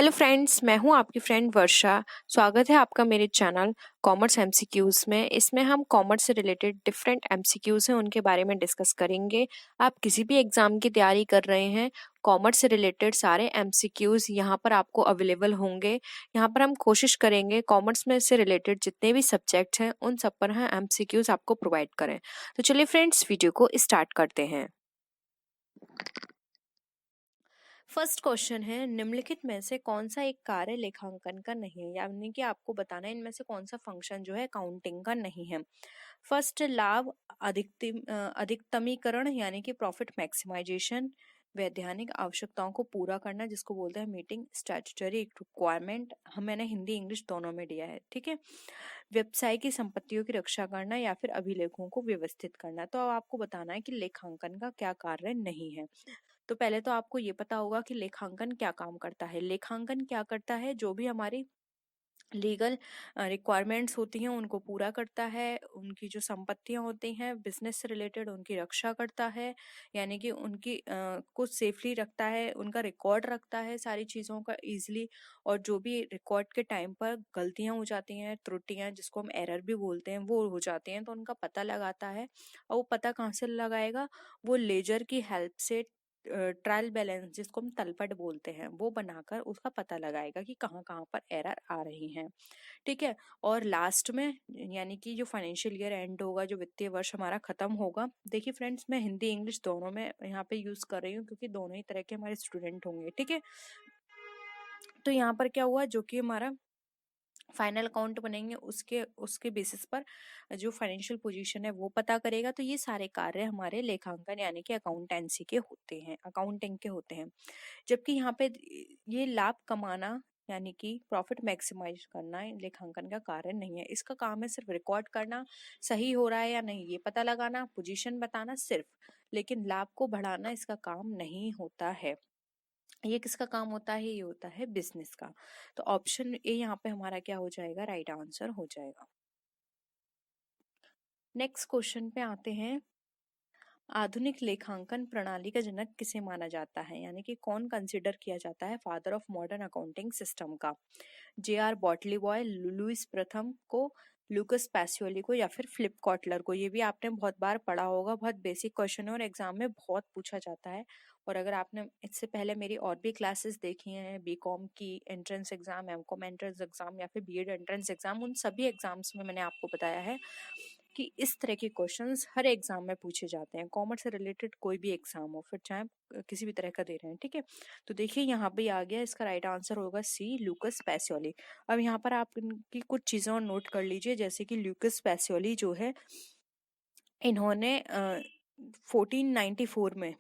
Hello friends, मैं हूं आपकी फ्रेंड वर्षा। स्वागत है आपका मेरे चैनल कॉमर्स एमसीक्यूज़ में। इसमें हम कॉमर्स से रिलेटेड डिफरेंट एमसीक्यूज़ हैं उनके बारे में डिस्कस करेंगे। आप किसी भी एग्ज़ाम की तैयारी कर रहे हैं, कॉमर्स से रिलेटेड सारे एमसीक्यूज़ यहाँ पर आपको अवेलेबल होंगे। यहाँ पर हम कोशिश करेंगे कॉमर्स में से रिलेटेड जितने भी सब्जेक्ट्स हैं उन सब पर हम एमसीक्यूज़ आपको प्रोवाइड करें। तो चलिए फ्रेंड्स, वीडियो को स्टार्ट करते हैं। फर्स्ट क्वेश्चन है, निम्नलिखित में से कौन सा एक कार्य लेखांकन का नहीं है, यानी कि आपको बताना है इनमें से कौन सा फंक्शन जो है अकाउंटिंग का नहीं है। फर्स्ट, लाभ अधिकतमीकरण यानी कि प्रॉफिट मैक्सिमाइजेशन। वैधानिक आवश्यकताओं को पूरा करना जिसको बोलते हैं मीटिंग स्टैट्यूटरी रिक्वायरमेंट। हम मैंने हिंदी इंग्लिश दोनों में दिया है, ठीक है। व्यवसाय की संपत्तियों की रक्षा करना या फिर अभिलेखों को व्यवस्थित करना। तो अब आपको बताना है कि लेखांकन का क्या कार्य नहीं है। तो पहले तो आपको ये पता होगा कि लेखांकन क्या काम करता है। लेखांकन क्या करता है, जो भी हमारी लीगल रिक्वायरमेंट्स होती हैं उनको पूरा करता है। उनकी जो संपत्तियां होती हैं बिजनेस से रिलेटेड उनकी रक्षा करता है, यानी कि उनकी को सेफली रखता है, उनका रिकॉर्ड रखता है सारी चीज़ों का इजीली। और जो भी रिकॉर्ड के टाइम पर गलतियां हो जाती हैं, त्रुटियां जिसको हम एरर भी बोलते हैं, वो हो जाती हैं तो उनका पता लगाता है। और वो पता कहाँ से लगाएगा, वो लेजर की हेल्प से ट्रायल बैलेंस जिसको हम तलपट बोलते हैं वो बनाकर उसका पता लगाएगा कि कहाँ कहाँ पर एरर आ रही हैं, ठीक है। और लास्ट में यानी कि जो फाइनेंशियल ईयर एंड होगा, जो वित्तीय वर्ष हमारा खत्म होगा। देखिए फ्रेंड्स, मैं हिंदी इंग्लिश दोनों में यहाँ पे यूज कर रही हूँ क्योंकि दोनों ही तरह के हमारे स्टूडेंट होंगे, ठीक है। तो यहाँ पर क्या हुआ, जो कि हमारा फाइनल अकाउंट बनेंगे उसके उसके बेसिस पर जो फाइनेंशियल पोजीशन है वो पता करेगा। तो ये सारे कार्य हमारे लेखांकन यानी कि अकाउंटेंसी के होते हैं, अकाउंटिंग के होते हैं। जबकि यहाँ पे ये लाभ कमाना यानी कि प्रॉफिट मैक्सिमाइज करना लेखांकन का कार्य नहीं है। इसका काम है सिर्फ रिकॉर्ड करना, सही हो रहा है या नहीं ये पता लगाना, पोजीशन बताना सिर्फ, लेकिन लाभ को बढ़ाना इसका काम नहीं होता है। ये किसका काम होता है, ये होता है बिजनेस का। तो ऑप्शन ए यहाँ पे हमारा क्या हो जाएगा, राइट आंसर हो जाएगा। नेक्स्ट क्वेश्चन पे आते हैं। आधुनिक लेखांकन प्रणाली का जनक किसे माना जाता है, यानी कि कौन कंसिडर किया जाता है father of modern accounting system का। जे.आर. बॉटली बॉय, लुईस प्रथम को, लूकस पैसियोली को, या फिर फिलिप कॉटलर को। ये भी आपने बहुत बार पढ़ा होगा, बहुत बेसिक क्वेश्चन है और एग्जाम में बहुत पूछा जाता है। और अगर आपने इससे पहले मेरी और भी क्लासेस देखी हैं, बीकॉम की entrance exam, MCom entrance exam या फिर बीएड एंट्रेंस एग्जाम, उन सभी एग्जाम्स में मैंने आपको बताया है कि इस तरह के क्वेश्चंस हर एग्जाम में पूछे जाते हैं। कॉमर्स से रिलेटेड कोई भी एग्जाम हो, फिर चाहे किसी भी तरह का दे रहे हैं, ठीक है। तो देखिए यहाँ पे आ गया, इसका राइट आंसर होगा सी, लूकस पैसियोली। अब यहाँ पर आप इनकी कुछ चीजें और नोट कर लीजिए, जैसे कि लूकस पैसियोली जो है, इन्होंने 1494 में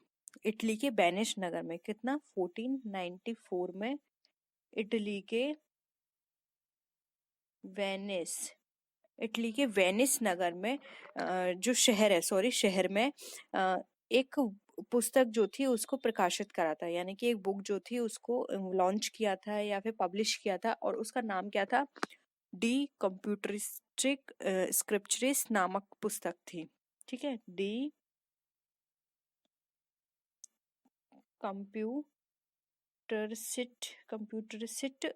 इटली के वेनिस नगर में, कितना 1494 में इटली के वेनिस इटली के वेनिस नगर में जो शहर है, सॉरी शहर में एक पुस्तक जो थी उसको प्रकाशित करा था, यानी कि एक बुक जो थी उसको लॉन्च किया था या फिर पब्लिश किया था। और उसका नाम क्या था, डी कंप्यूटरिस्टिक स्क्रिप्चरिस नामक पुस्तक थी, ठीक है। डी कंप्यूटरिस्ट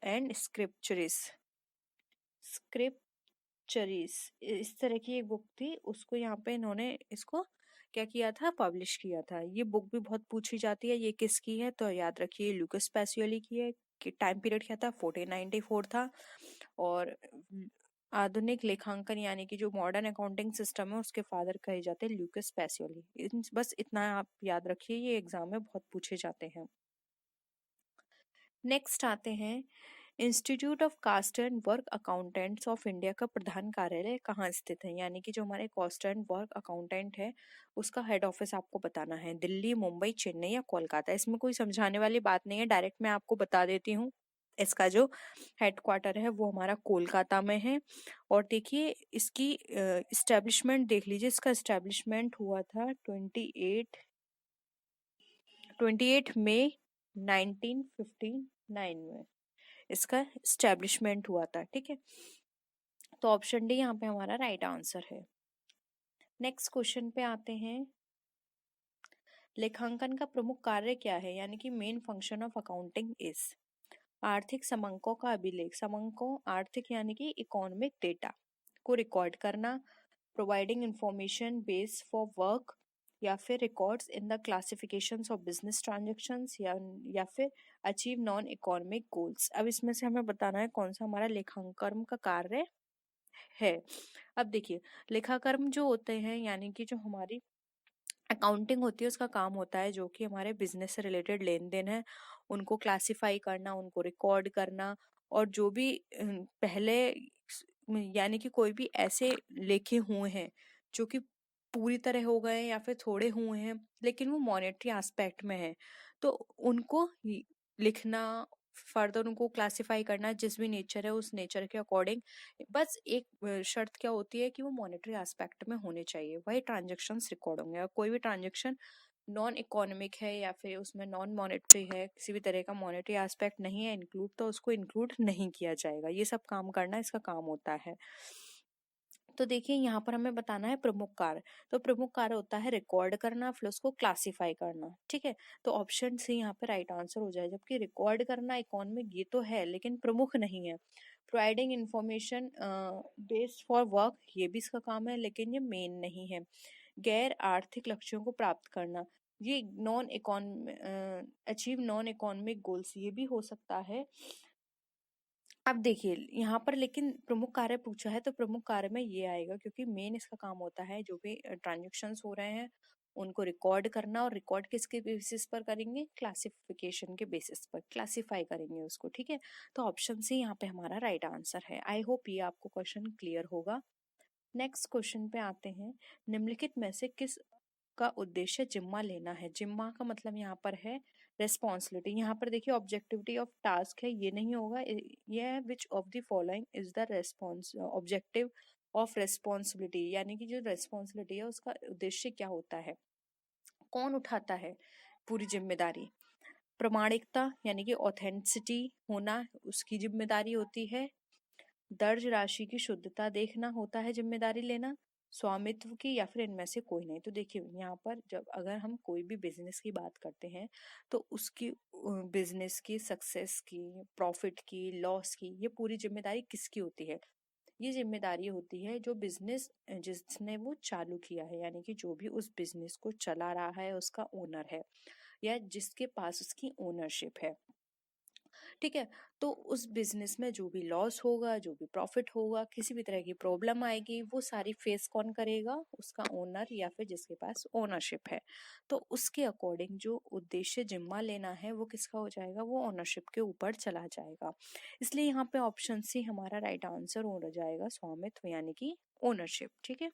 एंड स्क्रिप्चरिस, इस तरह की एक बुक थी। उसको यहाँ पे इन्होंने इसको क्या किया था, पब्लिश किया था। ये बुक भी बहुत पूछी जाती है, ये किसकी है, तो याद रखिए लूकस पैसियोली की है। कि टाइम पीरियड क्या था, 1494 था। और आधुनिक लेखांकन यानी कि जो मॉडर्न अकाउंटिंग सिस्टम है उसके फादर कहे जाते हैं लूकस पैसियोली। बस इतना आप याद रखिए, ये एग्जाम में बहुत पूछे जाते हैं। नेक्स्ट आते हैं, institute of cost and work accountants of India का प्रधान कार्यालय कहाँ स्थित है, यानी कि जो हमारे कॉस्ट एंड वर्क अकाउंटेंट है उसका हेड ऑफिस आपको बताना है। दिल्ली, मुंबई, चेन्नई या कोलकाता। इसमें कोई समझाने वाली बात नहीं है, डायरेक्ट मैं आपको बता देती हूँ। इसका जो हेडक्वार्टर है वो हमारा कोलकाता में है। और देखिए इसकी इस्टेब्लिशमेंट देख लीजिए, इसका इस्टेब्लिशमेंट हुआ था 28 मई 1959 में इसका इस्टेब्लिशमेंट हुआ था, ठीक है। तो ऑप्शन डी यहाँ पे हमारा राइट आंसर है। नेक्स्ट क्वेश्चन पे आते हैं, लेखांकन का प्रमुख कार्य क्या है, यानी कि main function of accounting is. आर्थिक समंकों का अभिलेख, समंकों आर्थिक यानी कि इकोनॉमिक डेटा को रिकॉर्ड करना, providing information base for work, या फिर records in the classifications of business transactions, या फिर अचीव नॉन इकोनॉमिक गोल्स। अब इसमें से हमें बताना है कौन सा हमारा लेखांकन का कार्य है। अब देखिए, लेखाकर्म जो होते हैं यानी कि जो हमारी अकाउंटिंग होती है उसका काम होता है जो कि हमारे बिजनेस से रिलेटेड लेन देन है उनको क्लासिफाई करना, उनको रिकॉर्ड करना, और जो भी पहले यानी कि कोई भी ऐसे लेखे हुए हैं जो कि पूरी तरह हो गए या फिर थोड़े हुए हैं लेकिन वो मॉनेटरी एस्पेक्ट में है, तो उनको लिखना, फर्दर उनको क्लासिफाई करना, जिस भी नेचर है उस नेचर के अकॉर्डिंग। बस एक शर्त क्या होती है कि वो मॉनेटरी एस्पेक्ट में होने चाहिए, वही ट्रांजेक्शन्स रिकॉर्ड होंगे। और कोई भी ट्रांजेक्शन नॉन इकोनॉमिक है या फिर उसमें नॉन मॉनेटरी है, किसी भी तरह का मॉनेटरी एस्पेक्ट नहीं है इंक्लूड, तो उसको इंक्लूड नहीं किया जाएगा। ये सब काम करना इसका काम होता है। तो देखिए यहाँ पर हमें बताना है प्रमुख कार्य। तो प्रमुख कार्य होता है रिकॉर्ड करना फिर उसको क्लासिफाई करना, ठीक है। तो ऑप्शन सी यहाँ पे राइट आंसर हो जाए, जबकि रिकॉर्ड करना इकोनॉमिक ये तो है लेकिन प्रमुख नहीं है। Providing information based for work ये भी इसका काम है लेकिन ये मेन नहीं है। गैर आर्थिक लक्ष्यों को प्राप्त करना, ये non achieve non economic goals ये भी हो सकता है। अब देखिए यहाँ पर लेकिन प्रमुख कार्य पूछा है तो प्रमुख कार्य में ये आएगा क्योंकि मेन इसका काम होता है जो भी ट्रांजेक्शन्स हो रहे हैं उनको रिकॉर्ड करना, और रिकॉर्ड किसके बेसिस पर करेंगे, क्लासिफिकेशन के बेसिस पर क्लासिफाई करेंगे उसको, ठीक है। तो ऑप्शन सी यहाँ पे हमारा राइट आंसर है। आई होप ये आपको क्वेश्चन क्लियर होगा। नेक्स्ट क्वेश्चन पे आते हैं, निम्नलिखित में से किस का उद्देश्य जिम्मा लेना है। जिम्मा का मतलब यहाँ पर है रेस्पॉन्सिबिलिटी। यहाँ पर देखिए ऑब्जेक्टिविटी ऑफ टास्क है, ये नहीं होगा, ये है which of the following is the response objective of responsibility, यानी कि जो रेस्पॉन्सिबिलिटी है उसका उद्देश्य क्या होता है, कौन उठाता है पूरी जिम्मेदारी। प्रमाणिकता यानी कि ऑथेंटिसिटी होना उसकी जिम्मेदारी होती है। दर्ज राशि की शुद्धता देखना होता है जिम्मेदारी लेना। स्वामित्व की या फिर इनमें से कोई नहीं। तो देखिए यहाँ पर जब अगर हम कोई भी बिजनेस की बात करते हैं तो उसकी बिजनेस की सक्सेस की, प्रॉफिट की, लॉस की, ये पूरी जिम्मेदारी किसकी होती है, ये जिम्मेदारी होती है जो बिजनेस जिसने वो चालू किया है, यानी कि जो भी उस बिजनेस को चला रहा है उसका ओनर है या जिसके पास उसकी ओनरशिप है, ठीक है। तो उस बिजनेस में जो भी लॉस होगा, जो भी प्रॉफिट होगा, किसी भी तरह की प्रॉब्लम आएगी, वो सारी फेस कौन करेगा, उसका ओनर या फिर जिसके पास ओनरशिप है। तो उसके अकॉर्डिंग जो उद्देश्य जिम्मा लेना है वो किसका हो जाएगा, वो ओनरशिप के ऊपर चला जाएगा। इसलिए यहाँ पे ऑप्शन सी हमारा राइट आंसर हो जाएगा, स्वामित्व यानी कि ओनरशिप, ठीक है।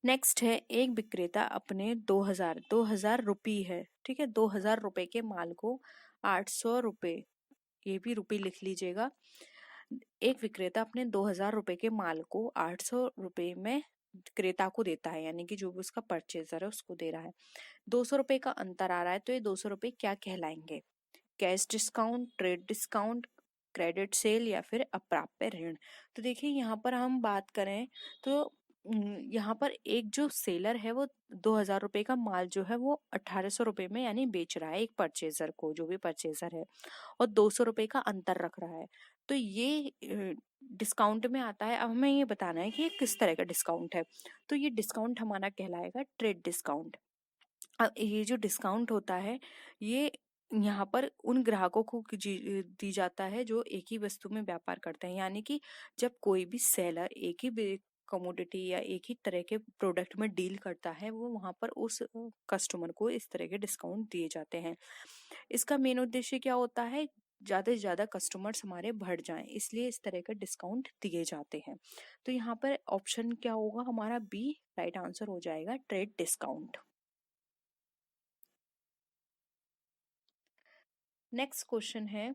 नेक्स्ट है, एक विक्रेता अपने 2000 रुपये है, ठीक है, 2000 रुपए के माल को 800 रुपए, ये भी रुपए लिख लीजिएगा। एक विक्रेता अपने 2000 रुपए के माल को 800 रुपए में क्रेता को देता है, यानी कि जो भी उसका परचेजर है उसको दे रहा है। 200 रुपए का अंतर आ रहा है, तो ये 200 रुपए क्या कहलाएंगे, cash discount, trade discount, credit sale या फिर अप्राप्य ऋण। तो देखिए यहाँ पर हम बात करें तो यहाँ पर एक जो सेलर है वो 2000 रुपए का माल जो है वो 1800 रुपए में यानी बेच रहा है एक परचेजर को, जो भी परचेजर है, और 200 रुपए का अंतर रख रहा है। तो ये डिस्काउंट में आता है। अब हमें ये बताना है कि ये किस तरह का डिस्काउंट है। तो ये डिस्काउंट हमारा कहलाएगा ट्रेड डिस्काउंट। ये जो डिस्काउंट होता है ये यहाँ पर उन ग्राहकों को दी जाता है जो एक ही वस्तु में व्यापार करते हैं, यानी कि जब कोई भी सेलर एक ही कमोडिटी या एक ही तरह के प्रोडक्ट में डील करता है वो वहां पर उस कस्टमर को इस तरह के डिस्काउंट दिए जाते हैं। इसका मेन उद्देश्य क्या होता है, ज्यादा से ज्यादा कस्टमर्स हमारे बढ़ जाएं, इसलिए इस तरह का डिस्काउंट दिए जाते हैं। तो यहाँ पर ऑप्शन क्या होगा हमारा, बी राइट आंसर हो जाएगा, ट्रेड डिस्काउंट। नेक्स्ट क्वेश्चन है,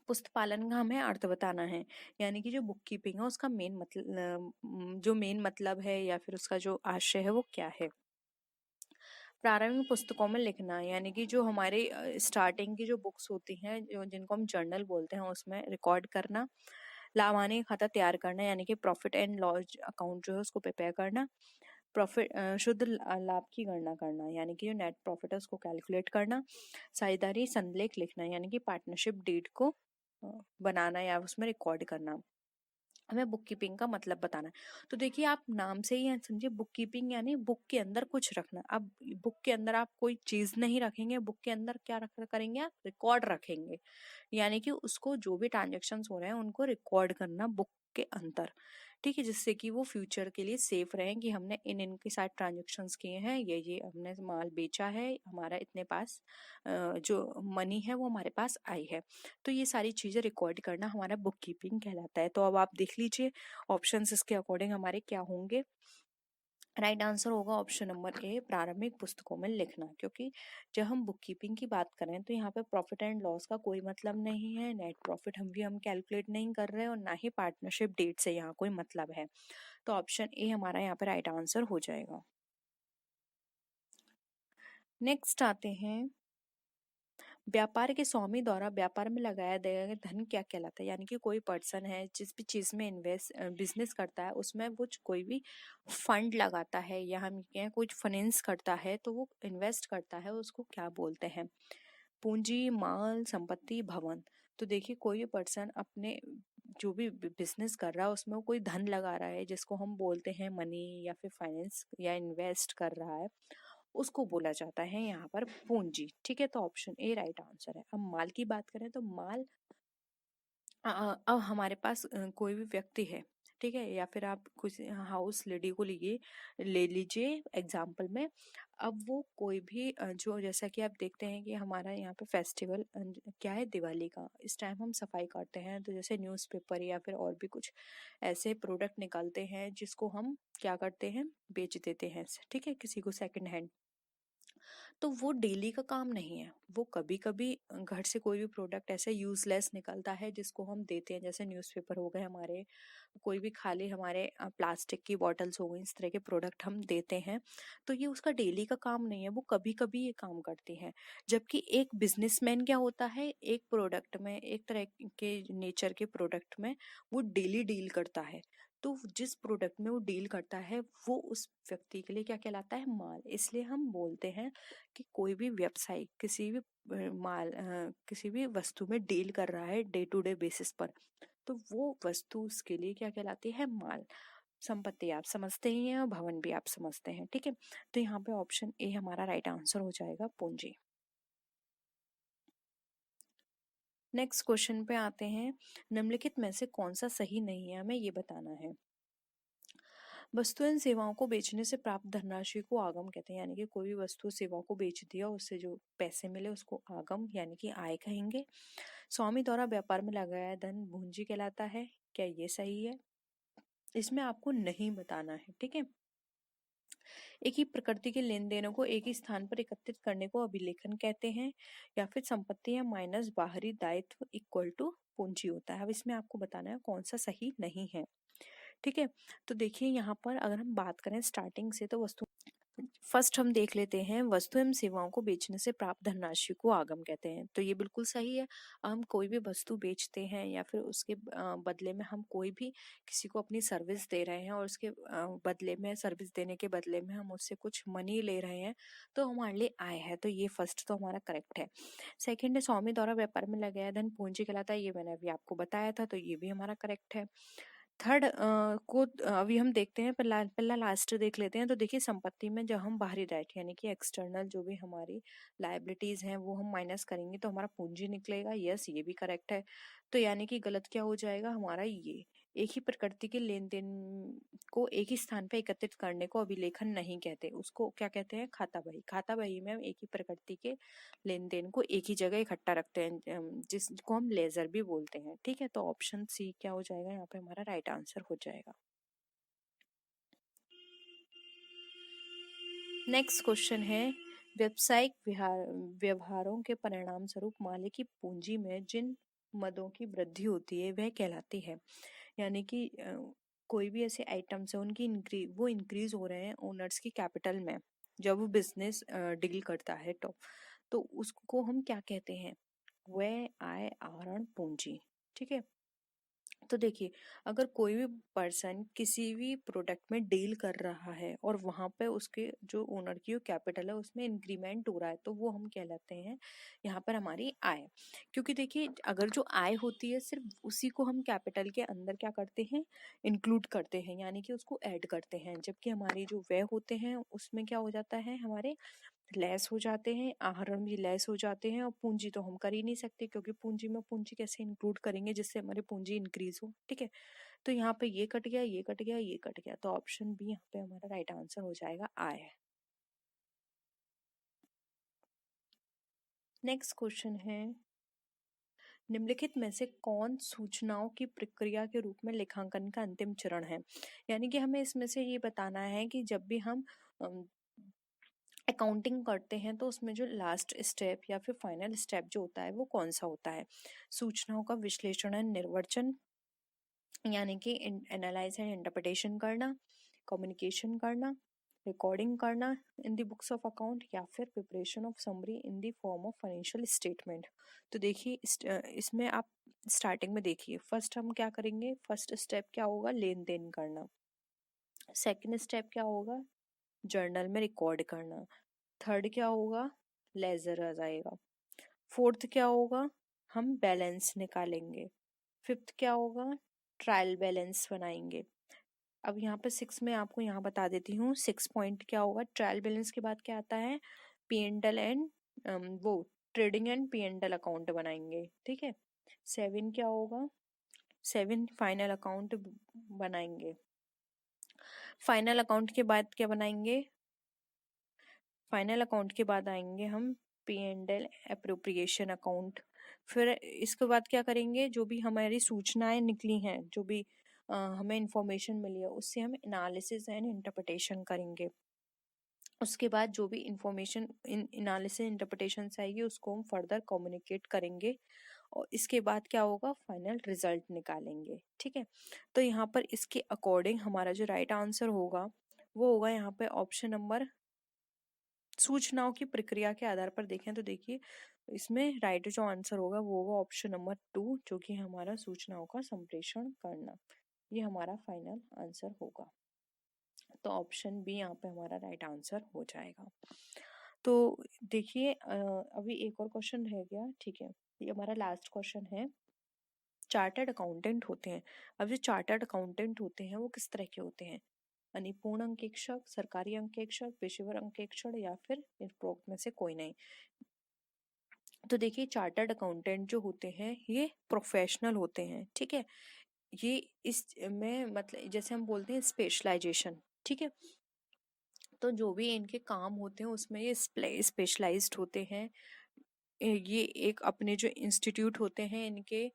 पुस्तपालन का हमें अर्थ बताना है, यानी कि जो बुक कीपिंग है उसका मेन मतलब जो मेन मतलब है या फिर उसका जो आशय है वो क्या है। प्रारंभिक पुस्तकों में लिखना, यानी कि जो हमारे स्टार्टिंग की जो बुक्स होती हैं जो जिनको हम जर्नल बोलते हैं उसमें रिकॉर्ड करना। लाभ हानि खाता तैयार करना, यानी कि प्रॉफिट एंड लॉस अकाउंट जो है उसको प्रिपेयर करना। प्रॉफिट शुद्ध लाभ की गणना करना, यानी कि जो नेट प्रॉफिट है उसको कैलकुलेट करना। साझेदारी संलेख लिखना, यानी कि पार्टनरशिप डीड को बनाना या उसमें रिकॉर्ड करना। हमें बुक कीपिंग का मतलब बताना है। तो देखिए आप नाम से ही समझिए, बुक कीपिंग यानी बुक के अंदर कुछ रखना। अब बुक के अंदर आप कोई चीज नहीं रखेंगे, बुक के अंदर क्या रख करेंगे आप, रिकॉर्ड रखेंगे, यानी कि उसको जो भी ट्रांजेक्शन हो रहे हैं उनको रिकॉर्ड करना बुक के अंदर, ठीक है, जिससे कि वो फ्यूचर के लिए सेफ रहें कि हमने इनके साथ ट्रांजेक्शन्स किए हैं, ये हमने माल बेचा है, हमारा इतने पास जो मनी है वो हमारे पास आई है। तो ये सारी चीजें रिकॉर्ड करना हमारा बुक कीपिंग कहलाता है। तो अब आप देख लीजिए ऑप्शंस इसके अकॉर्डिंग हमारे क्या होंगे। राइट आंसर होगा ऑप्शन नंबर ए, प्रारंभिक पुस्तकों में लिखना, क्योंकि जब हम बुक कीपिंग की बात करें तो यहाँ पे प्रॉफिट एंड लॉस का कोई मतलब नहीं है, नेट प्रॉफिट हम कैलकुलेट नहीं कर रहे हैं, और ना ही पार्टनरशिप डेट से यहाँ कोई मतलब है। तो ऑप्शन ए हमारा यहाँ पे राइट आंसर हो जाएगा। नेक्स्ट आते हैं, व्यापार के स्वामी द्वारा व्यापार में लगाया गया धन क्या कहलाता है, यानी कि कोई पर्सन है जिस भी चीज में इन्वेस्ट बिजनेस करता है उसमें वो कोई भी फंड लगाता है या हम कहें कुछ फाइनेंस करता है तो वो इन्वेस्ट करता है, उसको क्या बोलते हैं, पूंजी, माल, संपत्ति, भवन। तो देखिए कोई भी पर्सन अपने जो भी बिजनेस कर रहा है उसमें वो कोई धन लगा रहा है जिसको हम बोलते हैं मनी या फिर फाइनेंस या इन्वेस्ट कर रहा है, उसको बोला जाता है यहाँ पर पूंजी, ठीक है। तो ऑप्शन ए राइट आंसर है। अब माल की बात करें तो माल अब हमारे पास कोई भी व्यक्ति है, ठीक है, या फिर आप कुछ हाउस लेडी को ले लीजिए एग्जाम्पल में। अब वो कोई भी जो जैसा कि आप देखते हैं कि हमारा यहाँ पे फेस्टिवल क्या है, दिवाली का, इस टाइम हम सफाई करते हैं, तो जैसे न्यूज़पेपर या फिर और भी कुछ ऐसे प्रोडक्ट निकलते हैं जिसको हम क्या करते हैं, बेच देते हैं, ठीक है, किसी को सेकंड हैंड। तो वो डेली का काम नहीं है, वो कभी कभी घर से कोई भी प्रोडक्ट ऐसे यूजलेस निकलता है जिसको हम देते हैं, जैसे न्यूज़पेपर हो गए हमारे, कोई भी खाली हमारे प्लास्टिक की बॉटल्स हो गई, इस तरह के प्रोडक्ट हम देते हैं। तो ये उसका डेली का काम नहीं है, वो कभी कभी ये काम करती है। जबकि एक बिजनेसमैन क्या होता है, एक प्रोडक्ट में, एक तरह के नेचर के प्रोडक्ट में वो डेली डील करता है। तो जिस प्रोडक्ट में वो डील करता है वो उस व्यक्ति के लिए क्या कहलाता है, माल। इसलिए हम बोलते हैं कि कोई भी व्यवसायी किसी भी किसी भी वस्तु में डील कर रहा है डे टू डे बेसिस पर, तो वो वस्तु उसके लिए क्या कहलाती है, माल। संपत्ति आप समझते ही हैं और भवन भी आप समझते हैं, ठीक है। तो यहाँ पे ऑप्शन ए हमारा राइट आंसर हो जाएगा, पूंजी। नेक्स्ट क्वेश्चन पे आते हैं, निम्नलिखित में से कौन सा सही नहीं है, हमें ये बताना है। वस्तु एवं सेवाओं को बेचने से प्राप्त धनराशि को आगम कहते हैं, यानी कि कोई भी वस्तु सेवा को बेच दिया उससे जो पैसे मिले उसको आगम यानी कि आय कहेंगे। स्वामी द्वारा व्यापार में लगाया धन पूंजी कहलाता है, क्या ये सही है, इसमें आपको नहीं बताना है, ठीक है। एक ही प्रकृति के लेन देनों को एक ही स्थान पर एकत्रित करने को अभिलेखन कहते हैं, या फिर संपत्ति या माइनस बाहरी दायित्व इक्वल टू पूंजी होता है। अब इसमें आपको बताना है कौन सा सही नहीं है, ठीक है। तो देखिए यहाँ पर अगर हम बात करें स्टार्टिंग से, तो वस्तु फर्स्ट हम देख लेते हैं, वस्तु एवं सेवाओं को बेचने से प्राप्त धनराशि को आगम कहते हैं, तो ये बिल्कुल सही है। हम कोई भी वस्तु बेचते हैं या फिर उसके बदले में हम कोई भी किसी को अपनी सर्विस दे रहे हैं और उसके बदले में, सर्विस देने के बदले में हम उससे कुछ मनी ले रहे हैं, तो हमारे लिए आय है, तो ये फर्स्ट तो हमारा करेक्ट है। सेकेंड है, स्वामी द्वारा व्यापार में लगाया धन पूंजी कहलाता है, ये मैंने अभी आपको बताया था, तो ये भी हमारा करेक्ट है। थर्ड को अभी हम देखते हैं, पहला लास्ट देख लेते हैं। तो देखिए संपत्ति में जब हम बाहरी दायित्व यानी कि एक्सटर्नल जो भी हमारी लायबिलिटीज हैं वो हम माइनस करेंगे तो हमारा पूंजी निकलेगा, यस ये भी करेक्ट है। तो यानी कि गलत क्या हो जाएगा हमारा, ये एक ही प्रकृति के लेन देन को एक ही स्थान पे एकत्रित करने को अभिलेखन नहीं कहते, उसको क्या कहते हैं, खाता बही। खाता बही में हम एक ही प्रकृति के लेन देन को एक ही जगह इकट्ठा रखते हैं, जिसको हम लेजर भी बोलते हैं, ठीक है। तो ऑप्शन सी क्या हो जाएगा, यहाँ पे हमारा राइट आंसर हो जाएगा। नेक्स्ट क्वेश्चन है, व्यावसायिक व्यवहारों के परिणाम स्वरूप मालिक की पूंजी में जिन मदों की वृद्धि होती है वह कहलाती है, यानी कि कोई भी ऐसे आइटम्स है उनकी वो इंक्रीज हो रहे हैं ओनर्स की कैपिटल में जब वो बिजनेस डील करता है, तो उसको हम क्या कहते हैं, वह आय, आहरण, पूंजी, ठीक है। तो देखिए, अगर कोई भी पर्सन किसी भी प्रोडक्ट में डील कर रहा है और वहां पे उसके जो ओनर की कैपिटल है उसमें इंक्रीमेंट हो रहा है, तो वो हम कहलाते हैं यहाँ पर हमारी आय। क्योंकि देखिए, अगर जो आय होती है सिर्फ उसी को हम कैपिटल के अंदर क्या करते हैं, इंक्लूड करते हैं, यानी कि उसको ऐड करते हैं, जबकि हमारी जो व्यय होते हैं उसमें क्या हो जाता है, हमारे लेस हो जाते हैं, आहरण भी लेस हो जाते हैं, और पूंजी तो हम कर ही नहीं सकते, क्योंकि पूंजी में पूंजी कैसे इंक्लूड करेंगे जिससे हमारी पूंजी इंक्रीज हो। ठीक है, तो यहाँ पे ये कट गया, ये कट गया, ये कट गया, तो ऑप्शन बी यहाँ पे हमारा राइट आंसर हो जाएगा आय। नेक्स्ट क्वेश्चन है, निम्नलिखित में से कौन सूचनाओं की प्रक्रिया के रूप में लेखांकन का अंतिम चरण है। यानी कि हमें इसमें से ये बताना है कि जब भी हम अकाउंटिंग करते हैं तो उसमें जो लास्ट स्टेप या फिर फाइनल स्टेप जो होता है वो कौन सा होता है। सूचनाओं का विश्लेषण एंड निर्वचन, यानी कि एनालाइज एंड इंटरप्रिटेशन करना, कम्युनिकेशन करना, रिकॉर्डिंग करना in the books of account, या फिर preparation of summary in the form of financial statement. तो देखिए, इसमें आप स्टार्टिंग में देखिए, फर्स्ट हम क्या करेंगे, फर्स्ट स्टेप क्या होगा, लेन देन करना। सेकंड स्टेप क्या होगा, जर्नल में रिकॉर्ड करना। थर्ड क्या होगा, लेजर आ जाएगा। फोर्थ क्या होगा, हम बैलेंस निकालेंगे। फिफ्थ क्या होगा, ट्रायल बैलेंस बनाएंगे। अब यहाँ पे 6 में आपको यहाँ बता देती हूँ, 6 पॉइंट क्या होगा, ट्रायल बैलेंस के बाद क्या आता है, P&L एंड वो ट्रेडिंग एंड P&L अकाउंट बनाएंगे। ठीक है, 7 क्या होगा, 7 फाइनल अकाउंट बनाएंगे। फाइनल अकाउंट के बाद क्या बनाएंगे, फाइनल अकाउंट के बाद आएंगे हम P&L एप्रोप्रिएशन अकाउंट। फिर इसके बाद क्या करेंगे, जो भी हमारी सूचनाएं निकली हैं, जो भी हमें इंफॉर्मेशन मिली है, उससे हम एनालिसिस एंड इंटरप्रिटेशन करेंगे। उसके बाद जो भी इंफॉर्मेशन एनालिसिस इंटरप्रिटेशन से आएगी उसको हम फर्दर कम्युनिकेट करेंगे, और इसके बाद क्या होगा, फाइनल रिजल्ट निकालेंगे। ठीक है, तो यहाँ पर इसके अकॉर्डिंग हमारा जो राइट आंसर होगा वो होगा यहाँ पे ऑप्शन नंबर, सूचनाओं की प्रक्रिया के आधार पर देखें तो देखिए इसमें राइट जो आंसर होगा वो होगा ऑप्शन नंबर 2, जो कि हमारा सूचनाओं का संप्रेषण करना, ये हमारा फाइनल आंसर होगा। तो ऑप्शन बी यहाँ पे हमारा राइट आंसर हो जाएगा। तो देखिए, अभी एक और क्वेश्चन रह गया। ठीक है, ये हमारा लास्ट क्वेश्चन है, चार्टर्ड अकाउंटेंट होते हैं। अब जो चार्टर्ड अकाउंटेंट होते हैं वो किस तरह के होते हैं, यानी पूर्ण अंकेक्षक, सरकारी अंकेक्षक, पेशेवर अंकेक्षक, या फिर उपरोक्त में से कोई नहीं। तो देखिए, चार्टर्ड अकाउंटेंट जो होते हैं ये प्रोफेशनल होते हैं। ठीक है, ये इस में मतलब जैसे हम बोलते हैं स्पेशलाइजेशन। ठीक है, तो जो भी इनके काम होते हैं उसमें ये स्पेशलाइज्ड होते हैं। ये एक अपने जो इंस्टीट्यूट होते हैं इनके,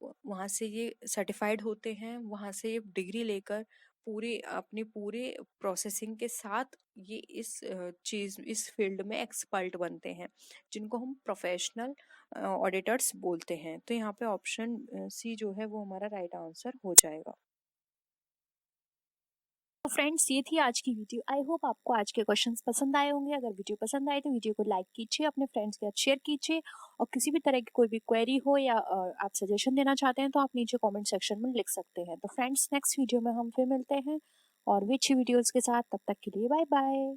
वहाँ से ये सर्टिफाइड होते हैं, वहाँ से ये डिग्री लेकर पूरे अपने पूरे प्रोसेसिंग के साथ ये इस चीज इस फील्ड में एक्सपर्ट बनते हैं, जिनको हम प्रोफेशनल ऑडिटर्स बोलते हैं। तो यहाँ पे ऑप्शन सी जो है वो हमारा राइट आंसर हो जाएगा। तो फ्रेंड्स, ये थी आज की वीडियो। आई होप आपको आज के क्वेश्चंस पसंद आए होंगे। अगर वीडियो पसंद आए तो वीडियो को लाइक कीजिए, अपने फ्रेंड्स के साथ शेयर कीजिए, और किसी भी तरह की कोई भी क्वेरी हो या आप सजेशन देना चाहते हैं तो आप नीचे कमेंट सेक्शन में लिख सकते हैं। तो फ्रेंड्स, नेक्स्ट वीडियो में हम फिर मिलते हैं और भी अच्छी वीडियोस के साथ। तब तक के लिए बाय बाय।